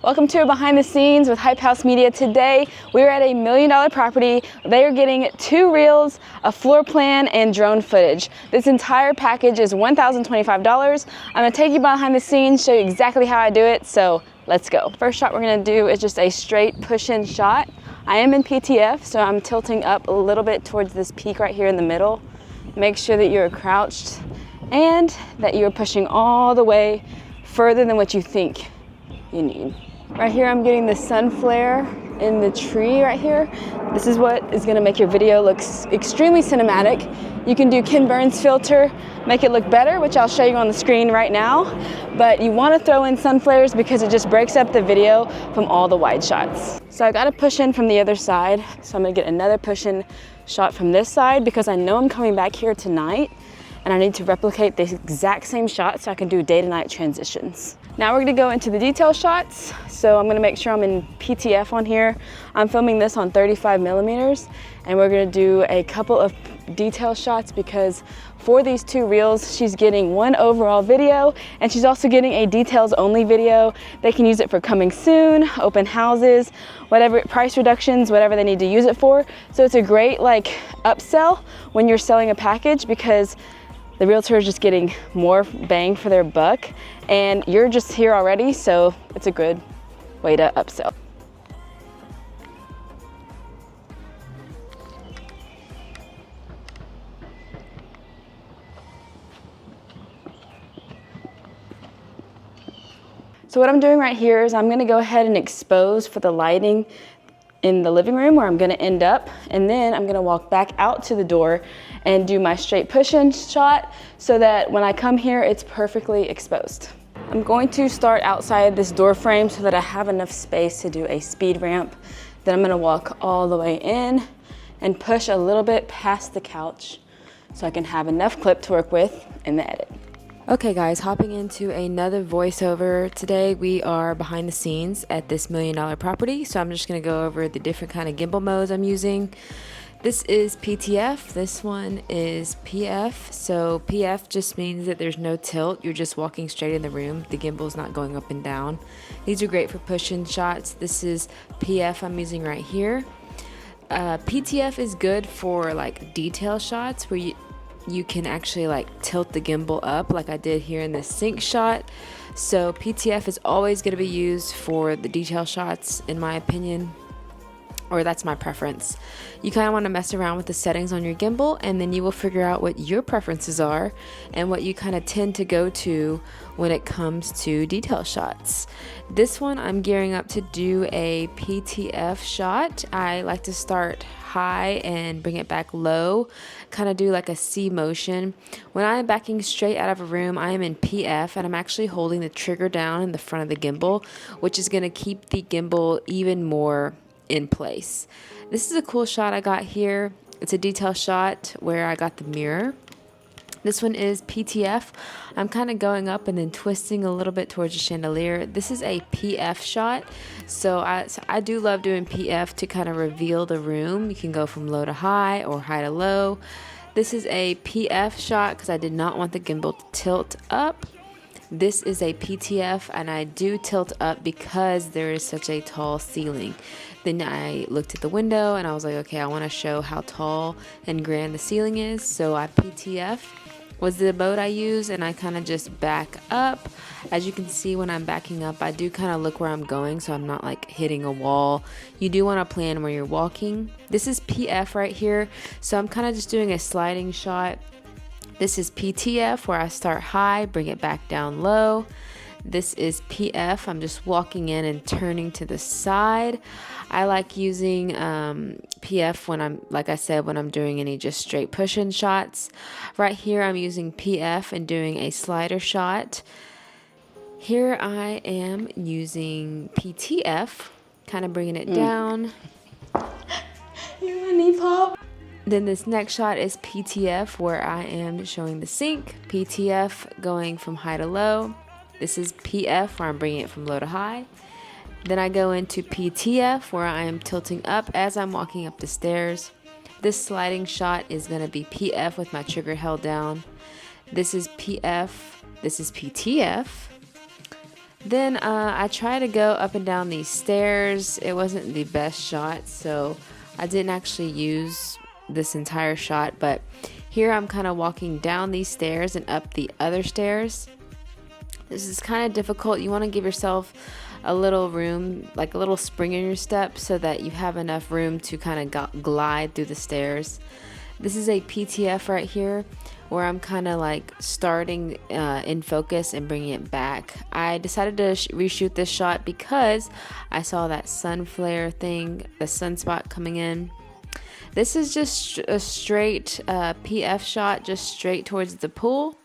Welcome to Behind the Scenes with Hype House Media. Today, we're at a $1 million property. They are getting 2 reels, a floor plan, and drone footage. This entire package is $1,025. I'm gonna take you behind the scenes, show you exactly how I do it, so let's go. First shot we're gonna do is just a straight push-in shot. I am in PTF, so I'm tilting up a little bit towards this peak right here in the middle. Make sure that you're crouched and that you're pushing all the way further than what you think you need. Right here, I'm getting the sun flare in the tree right here. This is what is gonna make your video look extremely cinematic. You can do Ken Burns filter, make it look better, which I'll show you on the screen right now. But you wanna throw in sun flares because it just breaks up the video from all the wide shots. So I gotta push in from the other side. So I'm gonna get another push in shot from this side because I know I'm coming back here tonight and I need to replicate the exact same shot so I can do day to night transitions. Now we're gonna go into the detail shots. So I'm gonna make sure I'm in PTF on here. I'm filming this on 35 millimeters and we're gonna do a couple of detail shots because for these 2 reels, she's getting 1 overall video and she's also getting a details only video. They can use it for coming soon, open houses, whatever, price reductions, whatever they need to use it for. So it's a great like upsell when you're selling a package because the realtor is just getting more bang for their buck and you're just here already, so it's a good way to upsell. So what I'm doing right here is I'm gonna go ahead and expose for the lighting in the living room where I'm gonna end up, and then I'm gonna walk back out to the door and do my straight push-in shot so that when I come here, it's perfectly exposed. I'm going to start outside this door frame so that I have enough space to do a speed ramp. Then I'm gonna walk all the way in and push a little bit past the couch so I can have enough clip to work with in the edit. Okay guys, hopping into another voiceover. Today we are behind the scenes at this $1 million property. So I'm just gonna go over the different kind of gimbal modes I'm using. This is PTF, this one is PF. So PF just means that there's no tilt, you're just walking straight in the room. The gimbal's not going up and down. These are great for push-in shots. This is PF I'm using right here. PTF is good for like detail shots where you can actually like tilt the gimbal up like I did here in this sink shot. So PTF is always going to be used for the detail shots in my opinion, or that's my preference. You kind of want to mess around with the settings on your gimbal and then you will figure out what your preferences are and what you kind of tend to go to when it comes to detail shots. This one I'm gearing up to do a PTF shot. I like to start high and bring it back low, kind of do like a C motion. When I'm backing straight out of a room, I am in PF and I'm actually holding the trigger down in the front of the gimbal, which is going to keep the gimbal even more in place. This is a cool shot I got here. It's a detail shot where I got the mirror. This one is PTF. I'm kind of going up and then twisting a little bit towards the chandelier. This is a PF shot. So I do love doing PF to kind of reveal the room. You can go from low to high or high to low. This is a PF shot because I did not want the gimbal to tilt up. This is a PTF and I do tilt up because there is such a tall ceiling. Then I looked at the window and I was like, okay, I want to show how tall and grand the ceiling is. So I PTF was the mode I use and I kind of just back up. As you can see when I'm backing up, I do kind of look where I'm going so I'm not like hitting a wall. You do want to plan where you're walking. This is PF right here. So I'm kind of just doing a sliding shot. This is PTF where I start high, bring it back down low. This is PF. I'm just walking in and turning to the side. I like using PF when I'm, like I said, when I'm doing any just straight push-in shots. Right here I'm using PF and doing a slider shot. Here I am using PTF, kind of bringing it down. You want knee pop? Then this next shot is PTF where I am showing the sink. PTF going from high to low. This is PF where I'm bringing it from low to high. Then I go into PTF where I am tilting up as I'm walking up the stairs. This sliding shot is going to be PF with my trigger held down. This is PF. This is PTF. Then I try to go up and down these stairs. It wasn't the best shot, so I didn't actually use this entire shot, but here I'm kind of walking down these stairs and up the other stairs. This is kind of difficult. You want to give yourself a little room, like a little spring in your step, so that you have enough room to kind of glide through the stairs. This is a PTF right here, where I'm kind of like starting in focus and bringing it back. I decided to reshoot this shot because I saw that sun flare thing, the sunspot coming in. This is just a straight PF shot, just straight towards the pool.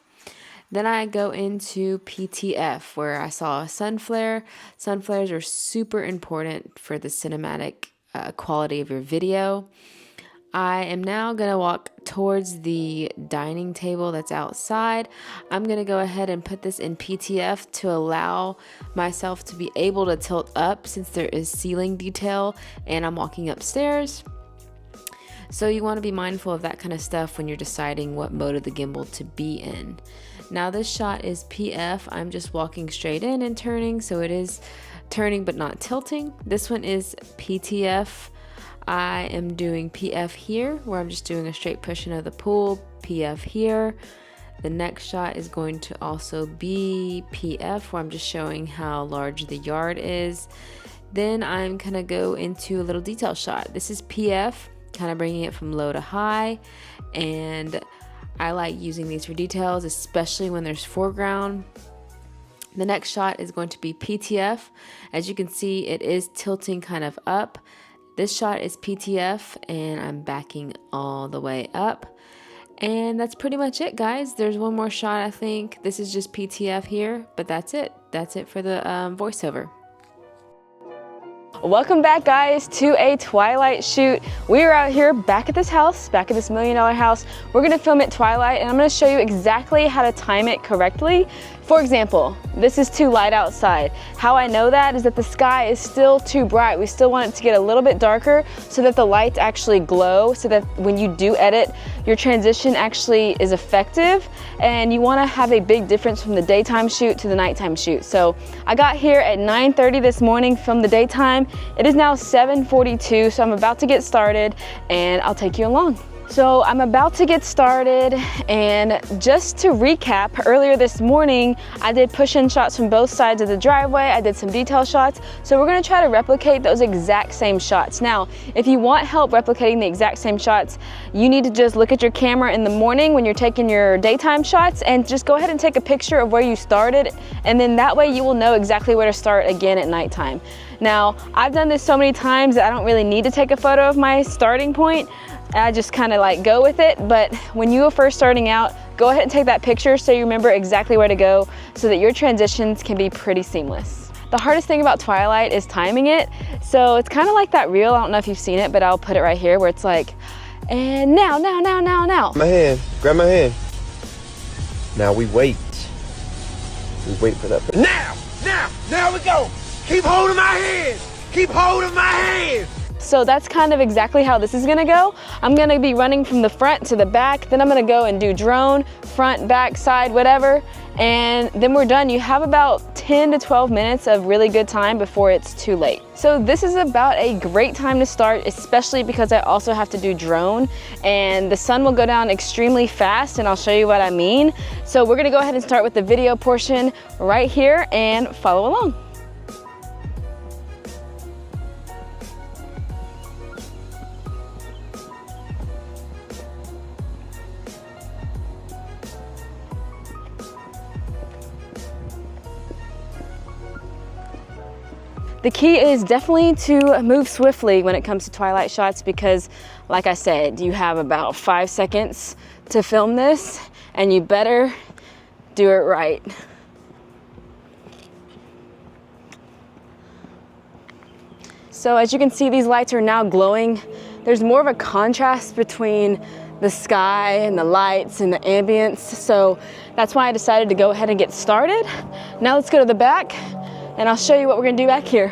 Then I go into PTF, where I saw a sun flare. Sun flares are super important for the cinematic quality of your video. I am now going to walk towards the dining table that's outside. I'm going to go ahead and put this in PTF to allow myself to be able to tilt up, since there is ceiling detail and I'm walking upstairs. So you want to be mindful of that kind of stuff when you're deciding what mode of the gimbal to be in. Now this shot is PF. I'm just walking straight in and turning, so it is turning but not tilting. This one is PTF. I am doing PF here, where I'm just doing a straight push into the pool. PF here. The next shot is going to also be PF, where I'm just showing how large the yard is. Then I'm gonna go into a little detail shot. This is PF, kind of bringing it from low to high, and I like using these for details, especially when there's foreground. The next shot is going to be PTF. As you can see, it is tilting kind of up. This shot is PTF, and I'm backing all the way up. And that's pretty much it, guys. There's one more shot, I think. This is just PTF here, but that's it. That's it for the voiceover. Welcome back, guys, to a twilight shoot. We are out here back at this house, back at this $1 million house. We're gonna film at twilight, and I'm gonna show you exactly how to time it correctly. For example, this is too light outside. How I know that is that the sky is still too bright. We still want it to get a little bit darker so that the lights actually glow, so that when you do edit, your transition actually is effective, and you wanna have a big difference from the daytime shoot to the nighttime shoot. So I got here at 9:30 this morning from the daytime. It is now 7:42, so I'm about to get started, and I'll take you along. So I'm about to get started, and just to recap, earlier this morning I did push-in shots from both sides of the driveway. I did some detail shots, so we're going to try to replicate those exact same shots. Now, if you want help replicating the exact same shots, you need to just look at your camera in the morning when you're taking your daytime shots, and just go ahead and take a picture of where you started, and then that way you will know exactly where to start again at nighttime. Now, I've done this so many times that I don't really need to take a photo of my starting point. I just kind of like go with it, but when you are first starting out, go ahead and take that picture so you remember exactly where to go, so that your transitions can be pretty seamless. The hardest thing about twilight is timing it, so it's kind of like that reel. I don't know if you've seen it, but I'll put it right here, where it's like, and now. My hand, grab my hand. Now we wait. We wait for that. Now we go. Keep holding my hand. Keep holding my hand. So that's kind of exactly how this is gonna go. I'm gonna be running from the front to the back, then I'm gonna go and do drone, front, back, side, whatever, and then we're done. You have about 10 to 12 minutes of really good time before it's too late. So this is about a great time to start, especially because I also have to do drone, and the sun will go down extremely fast, and I'll show you what I mean. So we're gonna go ahead and start with the video portion right here and follow along. The key is definitely to move swiftly when it comes to twilight shots, because like I said, you have about 5 seconds to film this, and you better do it right. So as you can see, these lights are now glowing. There's more of a contrast between the sky and the lights and the ambience, so that's why I decided to go ahead and get started. Now let's go to the back, and I'll show you what we're gonna do back here.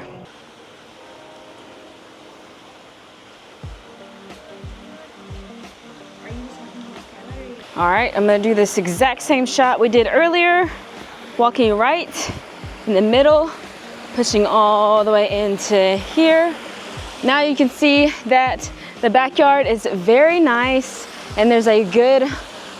All right, I'm gonna do this exact same shot we did earlier, walking right in the middle, pushing all the way into here. Now you can see that the backyard is very nice and there's a good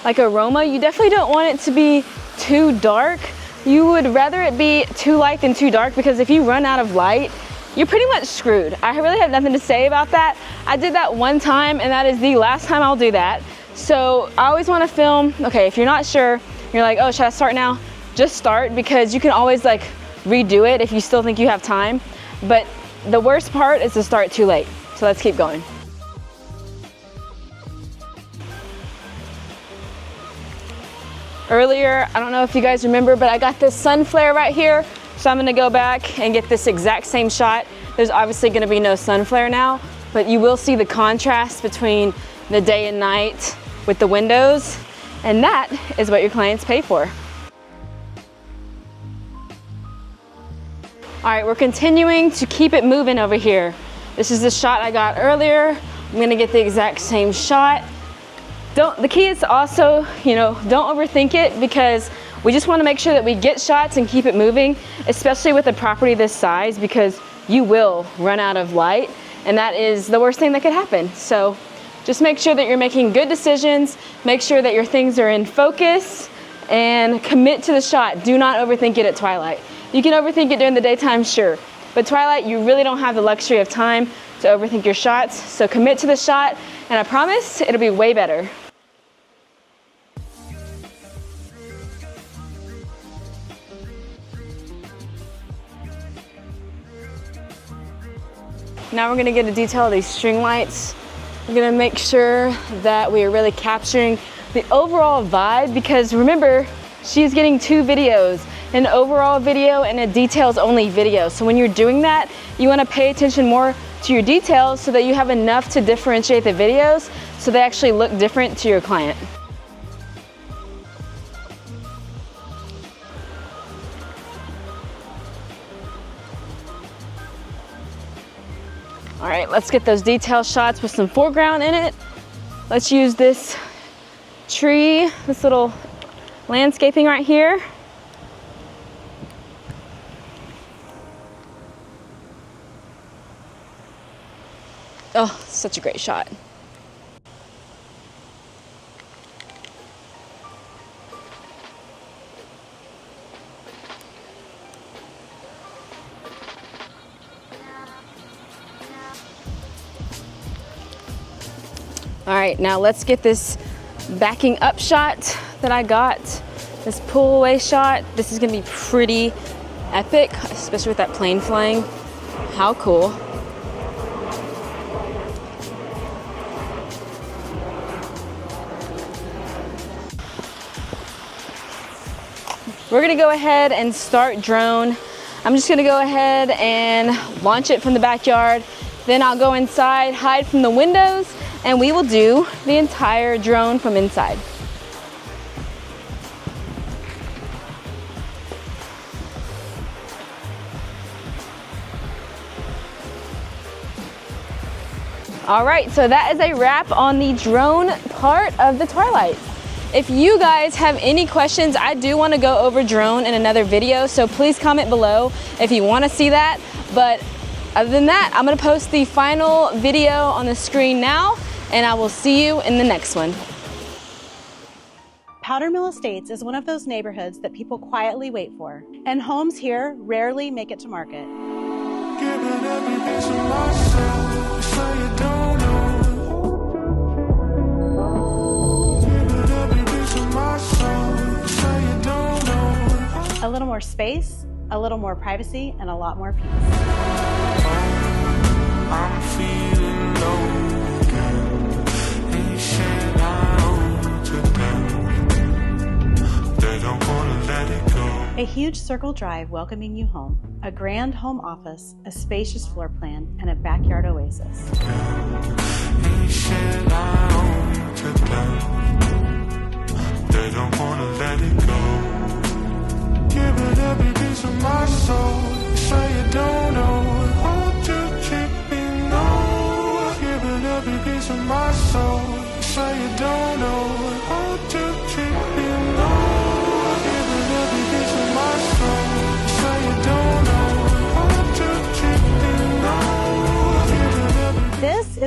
like aroma. You definitely don't want it to be too dark. You would rather it be too light than too dark, because if you run out of light, you're pretty much screwed. I really have nothing to say about that. I did that one time and that is the last time I'll do that. So I always want to film, okay, if you're not sure, you're like, oh, should I start now? Just start, because you can always like redo it if you still think you have time. But the worst part is to start too late. So let's keep going. Earlier, I don't know if you guys remember, but I got this sun flare right here. So I'm gonna go back and get this exact same shot. There's obviously gonna be no sun flare now, but you will see the contrast between the day and night with the windows, and that is what your clients pay for. All right, we're continuing to keep it moving over here. This is the shot I got earlier. I'm gonna get the exact same shot. The key is to also, don't overthink it, because we just wanna make sure that we get shots and keep it moving, especially with a property this size, because you will run out of light, and that is the worst thing that could happen. So just make sure that you're making good decisions, make sure that your things are in focus, and commit to the shot. Do not overthink it at twilight. You can overthink it during the daytime, sure, but twilight, you really don't have the luxury of time to overthink your shots. So commit to the shot, and I promise it'll be way better. Now we're gonna get a detail of these string lights. We're gonna make sure that we are really capturing the overall vibe, because remember, she's getting 2 videos, an overall video and a details only video. So when you're doing that, you wanna pay attention more to your details so that you have enough to differentiate the videos so they actually look different to your client. All right, let's get those detail shots with some foreground in it. Let's use this tree, this little landscaping right here. Oh, such a great shot. All right, now let's get this backing up shot that I got, this pull away shot. This is gonna be pretty epic, especially with that plane flying. How cool. We're gonna go ahead and start drone. I'm just gonna go ahead and launch it from the backyard. Then I'll go inside, hide from the windows, and we will do the entire drone from inside. All right, so that is a wrap on the drone part of the Twilight. If you guys have any questions, I do want to go over drone in another video, so please comment below if you want to see that. But other than that, I'm going to post the final video on the screen now, and I will see you in the next one. Powder Mill Estates is one of those neighborhoods that people quietly wait for, and homes here rarely make it to market. A little more space, a little more privacy, and a lot more peace. I'm feeling low again. They said I owe to them. They don't wanna let it go. A huge circle drive welcoming you home. A grand home office, a spacious floor plan, and a backyard oasis. They said I owe to them. They don't wanna let it go. Give it every piece of my soul. Say you don't know how to treat me, no. Give it every piece of my soul. Say you don't know how to treat me, no. Give it every piece of my soul. Say you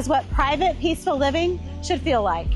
is what private, peaceful living should feel like.